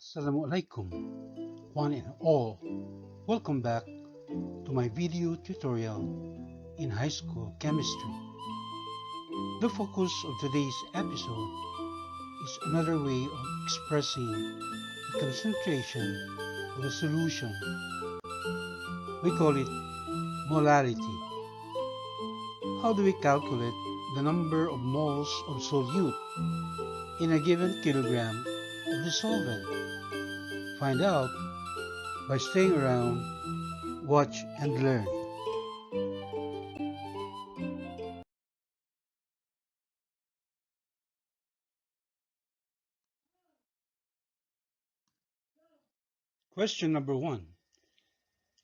Assalamualaikum, one and all. Welcome back to my video tutorial in high school chemistry. The focus of today's episode is another way of expressing the concentration of a solution. We call it molarity. How do we calculate the number of moles of solute in a given kilogram of the solvent? Find out by staying around, watch and learn. Question number 1.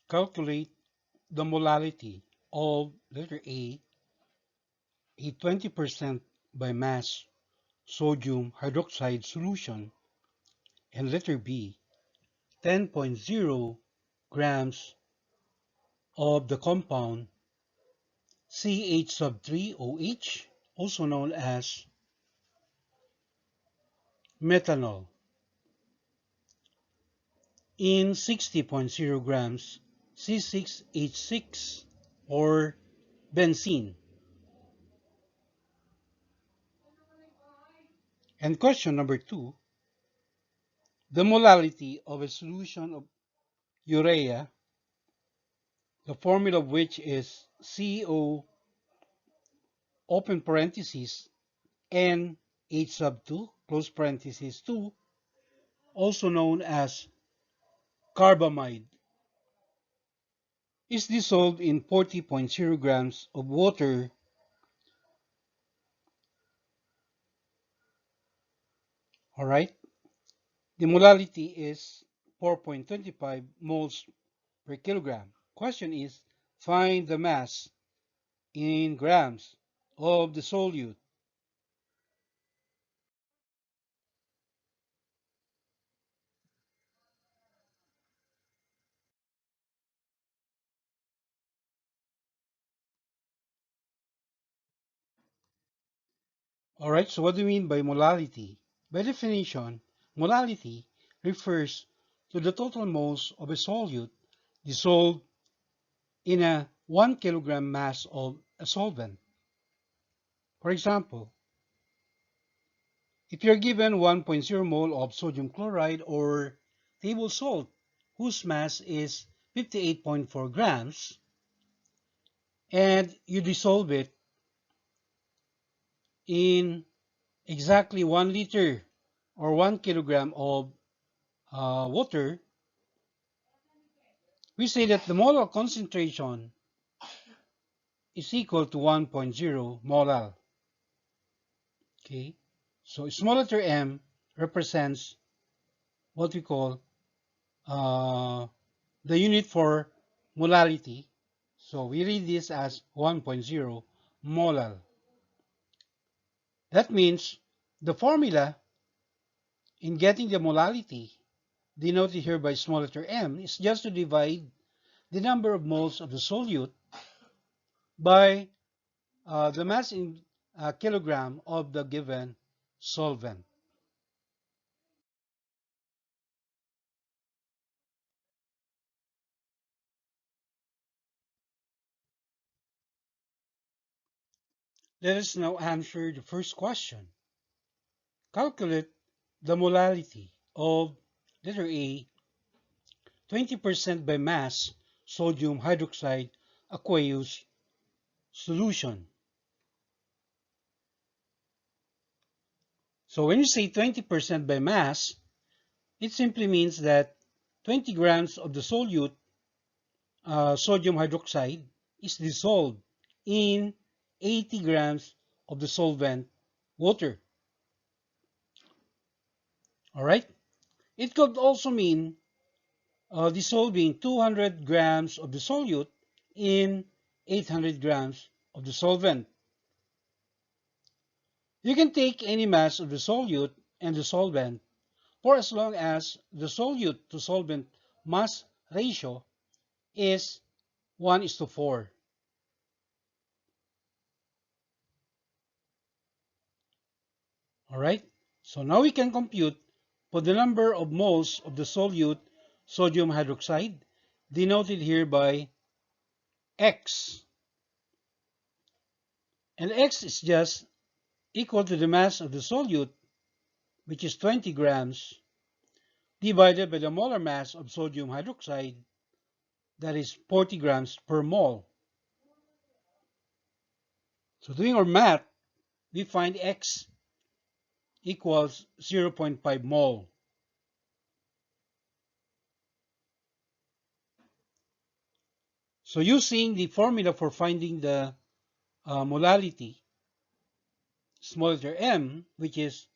Calculate the molality of letter A 20% by mass sodium hydroxide solution, and letter B 10.0 grams of the compound CH sub 3OH, also known as methanol, in 60.0 grams C6H6 or benzene. And question number 2, the molality of a solution of urea, the formula of which is CO open parenthesis N H sub 2 close parenthesis 2, also known as carbamide, is dissolved in 40.0 grams of water. All right, the molality is 4.25 moles per kilogram. Question is, find the mass in grams of the solute. All right, so what do you mean by molality? By definition, molality refers to the total moles of a solute dissolved in a 1 kilogram mass of a solvent. For example, if you're given 1.0 mole of sodium chloride or table salt, whose mass is 58.4 grams, and you dissolve it in exactly 1 liter or 1 kilogram of water, we say that the molar concentration is equal to 1.0 molal. Okay, so small letter m represents what we call the unit for molarity. So we read this as 1.0 molal. That means the formula in getting the molality, denoted here by small letter m, is just to divide the number of moles of the solute by the mass in kilogram of the given solvent. Let us now answer the first question. Calculate the molality of letter A 20% by mass sodium hydroxide aqueous solution. So when you say 20% by mass, it simply means that 20 grams of the solute sodium hydroxide is dissolved in 80 grams of the solvent water. All right. It could also mean dissolving 200 grams of the solute in 800 grams of the solvent. You can take any mass of the solute and the solvent for as long as the solute to solvent mass ratio is 1:4. All right. So now we can compute for the number of moles of the solute sodium hydroxide, denoted here by X. And X is just equal to the mass of the solute, which is 20 grams, divided by the molar mass of sodium hydroxide, that is 40 grams per mole. So doing our math, we find X equals 0.5 mole. So using the formula for finding the molality, small letter m, which is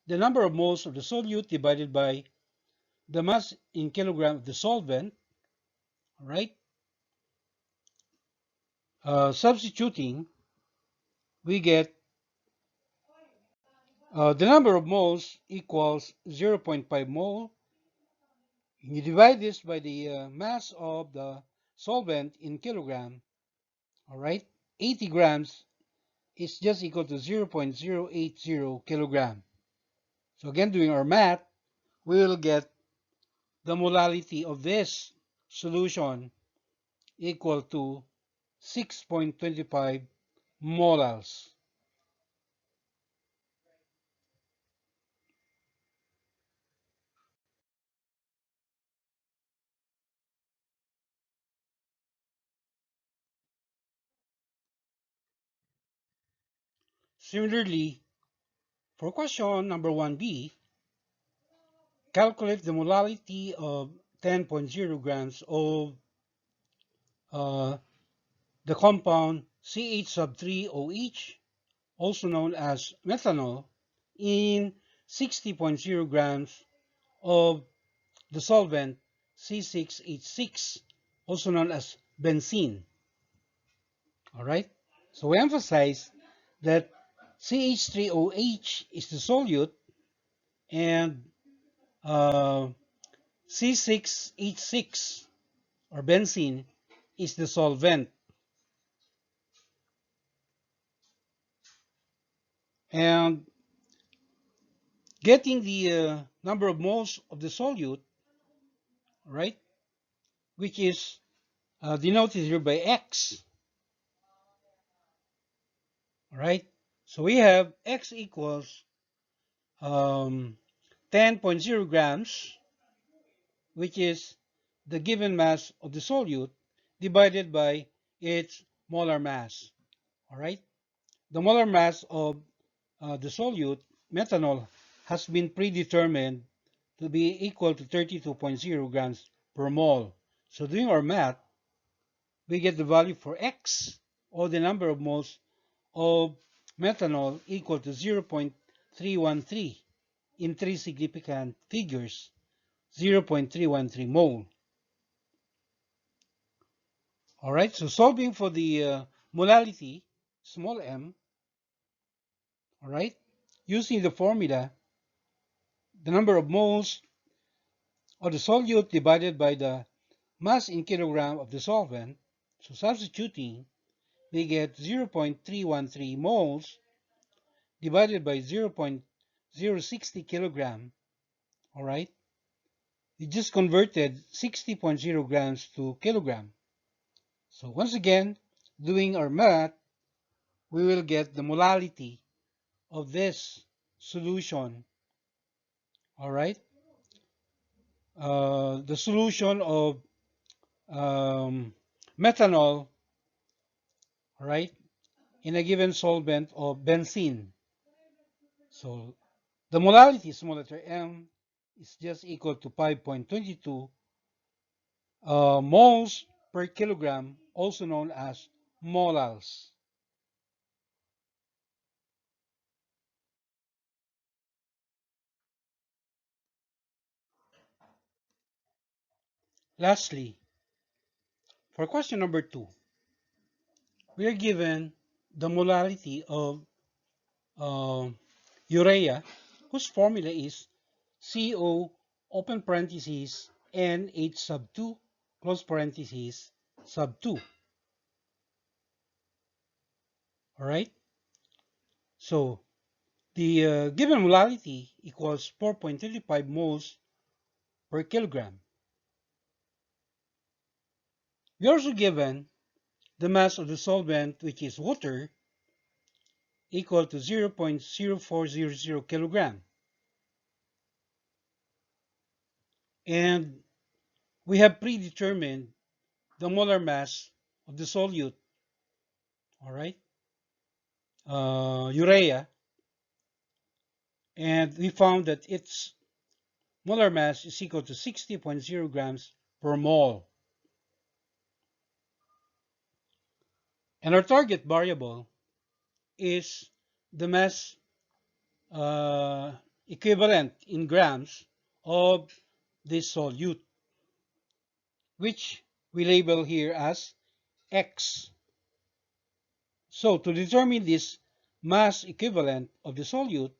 the number of moles of the solute divided by the mass in kilogram of the solvent, right? Substituting, we get the number of moles equals 0.5 mole. You divide this by the mass of the solvent in kilogram, all right? 80 grams is just equal to 0.080 kilogram. So again, doing our math, we will get the molality of this solution equal to 6.25 molars. Similarly, for question number 1b, calculate the molality of 10.0 grams of uh, the compound CH sub 3OH, also known as methanol, in 60.0 grams of the solvent C6H6, also known as benzene. All right? So we emphasize that CH3OH is the solute and C6H6 or benzene is the solvent. And getting the number of moles of the solute, right, which is denoted here by X, right? So we have X equals 10.0 grams, which is the given mass of the solute divided by its molar mass. All right. The molar mass of the solute, methanol, has been predetermined to be equal to 32.0 grams per mole. So doing our math, we get the value for X, or the number of moles of methanol, equal to 0.313 in three significant figures, 0.313 mole. All right, so solving for the molality, small m, all right, using the formula, the number of moles of the solute divided by the mass in kilogram of the solvent. So substituting, we get 0.313 moles divided by 0.060 kilogram. All right, we just converted 60.0 grams to kilogram. So once again, doing our math, we will get the molality of this solution. All right, the solution of methanol, all right, in a given solvent of benzene. So the molality, small letter m, is just equal to 5.22 moles per kilogram, also known as molals. Lastly, for question number 2, we are given the molality of uh, urea, whose formula is CO, open parentheses, NH sub 2, close parentheses, sub 2. All right? So The given molality equals 4.35 moles per kilogram. We are also given the mass of the solvent, which is water, equal to 0.0400 kilogram. And we have predetermined the molar mass of the solute, all right, urea, and we found that its molar mass is equal to 60.0 grams per mole. And our target variable is the mass equivalent in grams of this solute, which we label here as X. So to determine this mass equivalent of the solute,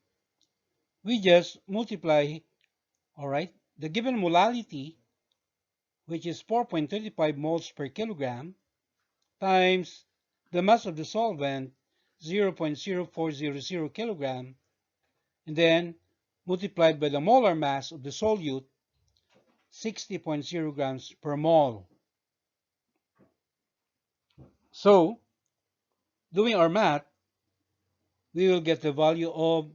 we just multiply, all right, the given molality, which is 4.35 moles per kilogram, times the mass of the solvent, 0.0400 kilogram, and then multiplied by the molar mass of the solute, 60.0 grams per mole. So, doing our math, we will get the value of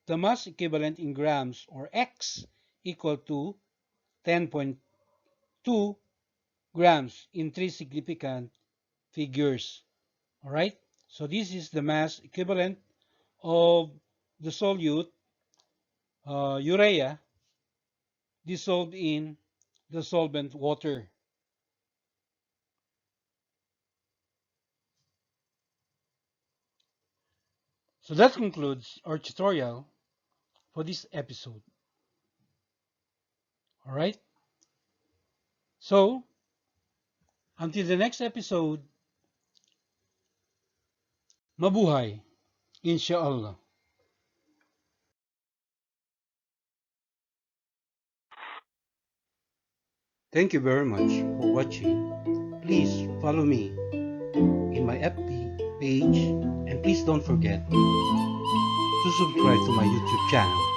the mass equivalent in grams, or X, equal to 10.2 grams in three significant figures. All right? So this is the mass equivalent of the solute urea dissolved in the solvent water. So that concludes our tutorial for this episode. All right? So, until the next episode, mabuhay, inshallah. Thank you very much for watching. Please follow me in my FB page, and please don't forget to subscribe to my YouTube channel.